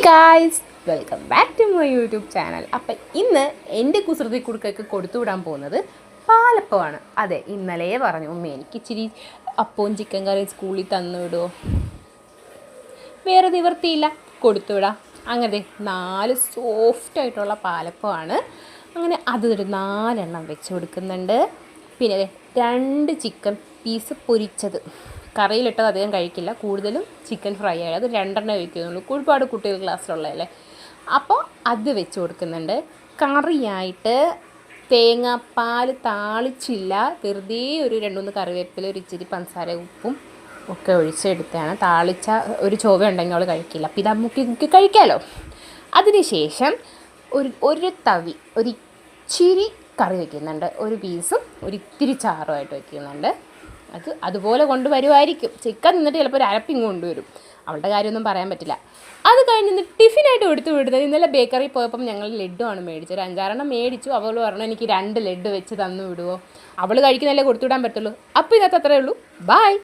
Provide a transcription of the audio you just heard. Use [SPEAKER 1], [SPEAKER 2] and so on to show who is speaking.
[SPEAKER 1] Guys, welcome back to my YouTube channel. അപ്പം ഇന്ന് എൻ്റെ കുസൃതി കുടുക്കയ്ക്ക് കൊടുത്തുവിടാൻ പോകുന്നത് പാലപ്പമാണ്. അതെ, ഇന്നലെ പറഞ്ഞു ഉമ്മ എനിക്ക് ഇച്ചിരി അപ്പവും ചിക്കൻ കറിയും സ്കൂളിൽ തന്നു വിടുമോ, വേറെ നിവർത്തിയില്ല, കൊടുത്തുവിടാം. അങ്ങനെ 4 സോഫ്റ്റായിട്ടുള്ള പാലപ്പമാണ്. അങ്ങനെ അതൊരു 4 എണ്ണം വെച്ച് കൊടുക്കുന്നുണ്ട്. പിന്നെ 2 ചിക്കൻ പീസ് പൊരിച്ചത്, കറിയിലിട്ടത് അധികം കഴിക്കില്ല, കൂടുതലും ചിക്കൻ ഫ്രൈ ആയത്, അത് 2 എണ്ണം വയ്ക്കുന്നുള്ളൂ, ഒരുപാട് കുട്ടികൾ ക്ലാസ്സിലുള്ളതല്ലേ. അപ്പോൾ അത് വെച്ച് കൊടുക്കുന്നുണ്ട്. കറിയായിട്ട് തേങ്ങാപ്പാൽ താളിച്ചില്ല, വെറുതെ ഒരു 2-3 കറിവേപ്പില, ഒരു ഇച്ചിരി പഞ്ചസാര, ഉപ്പും ഒക്കെ ഒഴിച്ചെടുത്താണ്. താളിച്ച ഒരു ചൊവ ഉണ്ടെങ്കിൽ അവൾ കഴിക്കില്ല, അപ്പോൾ ഇത് നമുക്ക് കഴിക്കാമല്ലോ. അതിനുശേഷം ഒരു തവി ഒരു ഇച്ചിരി കറി വയ്ക്കുന്നുണ്ട്, ഒരു പീസും ഒരു ഇത്തിരി ചാറുമായിട്ട് വയ്ക്കുന്നുണ്ട്. അതുപോലെ കൊണ്ടുവരുമായിരിക്കും. ചിക്കൻ നിന്നിട്ട് ചിലപ്പോൾ ഒരു അരപ്പിങ് കൊണ്ടുവരും, അവളുടെ കാര്യമൊന്നും പറയാൻ പറ്റില്ല. അത് കഴിഞ്ഞ് ടിഫിനായിട്ട് കൊടുത്തു വിടുന്നത്, ഇന്നലെ ബേക്കറി പോയപ്പം ഞങ്ങൾ ലഡ്ഡുമാണ് മേടിച്ചത്. ഒരു 5-6 എണ്ണം മേടിച്ചു. അവൾ പറഞ്ഞു എനിക്ക് 2 ലഡ്ഡു വെച്ച് തന്നു വിടുമോ, അവൾ കഴിക്കുന്നതല്ലേ കൊടുത്തു വിടാൻ പറ്റുള്ളൂ. അപ്പോൾ ഇതിനകത്ത് അത്രയേ ഉള്ളൂ. ബൈ.